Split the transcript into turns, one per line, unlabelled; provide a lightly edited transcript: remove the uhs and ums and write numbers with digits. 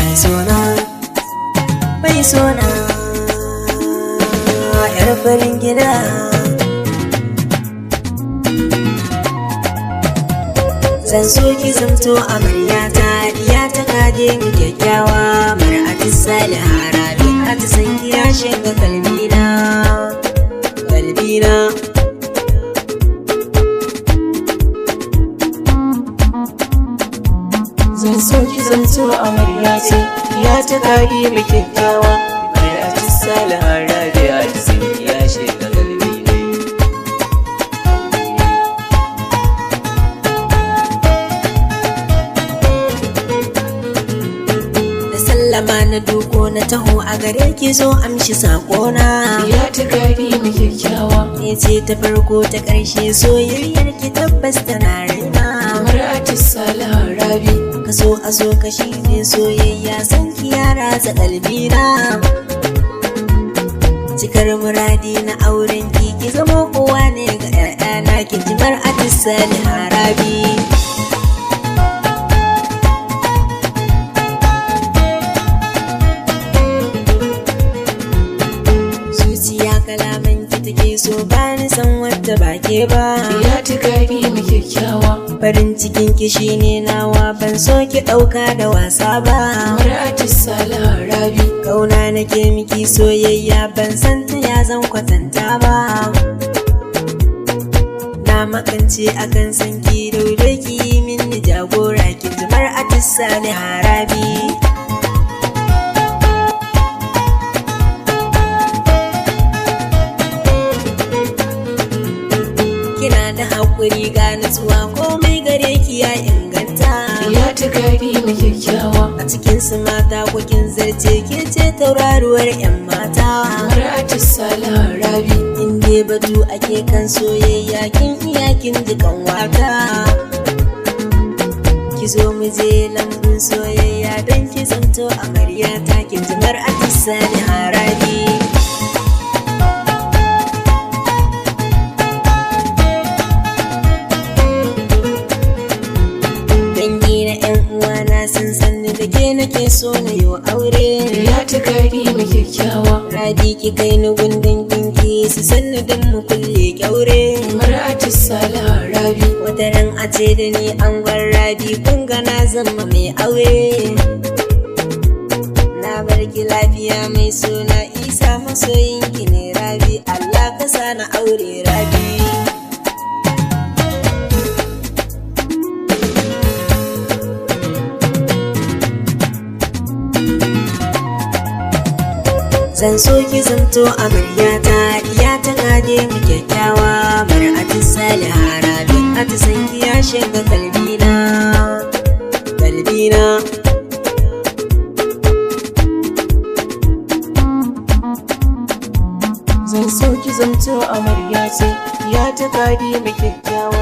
mai sona yar farin gida. Zan so ki zamto amaryata, diya ta kaje mu kyakkyawa. Mar-Atus-Saliha Rabi'atu san ki ya shiga kalbina.
Zan so ki zamto amaryata, diya ta kaje mu kyakkyawa.
Mar-Atus-Saliha Rabi'atu san ki ya shiga kalbina. Sallama na duko na taho a gare ki zo amshi sakona.
Ya ta gari mu kyakkyawa,
ne ce ta farko ta ƙarshe, soyayyar ki tabbas tana raina.
Mar-Atus-Saliha Rabi,
ka so a so ka shi ne soyayya, san ki ya ratsa ƙalbina. Cikar muradi na auren ki zama kowa ne ga 'ya'yana, ki ji Mar-Atus-Saliha Rabi. Kalaman ki take so bani san wadda ba ke ba.
Ya ta gari mu kyakkyawa,
farin cikin ki shine nawa, ban so ki ɗauka da wasa ba.
Mar-Atus-Saliha Rabi,
kauna nake miki soyayya, ban san ta ya zan kwatanta ba. Na makance akan san ki, daure ki yi mini jagora, ki ji Mar-Atus-Saliha Rabi. Kina da haƙuri ga nutsuwa, komai gare ki ya inganta.
Ya ta gari mu kyakkyawa,
a cikin su mata kukin zarce, ke ce tauraruwar 'yan mata.
Mar-Atus-Saliha Rabi,
in dai batu ake kan soyayya, kin iya kin ji kan waka. Ki zo mu je lambun soyayya, don ki zamto amaryata, kin ji Mar-Atus-Saliha Rabi. Sun sanni da ke nake so na yi aure.
Ya ta gari mu kyakkyawa,
Rabi ki kai ni gundun kinki, su sanni don mu kulle kyaure.
Mar-Atus-Saliha Rabi,
wata ran a ce da ni angon Rabi, kun ga na zama mai aure. Na bar ki lafiya mai suna Isah Masoyin ki ne Rabi, Allah ka sa na aure Rabi. Zan so ki zamto amaryata, diya ta kaje mu kyakkyawa. Mar-Atus-Saliha Rabi'atu san ki ya shiga kalbina.
zan so ki zamto amaryata, diya ta kaje mu kyakkyawa.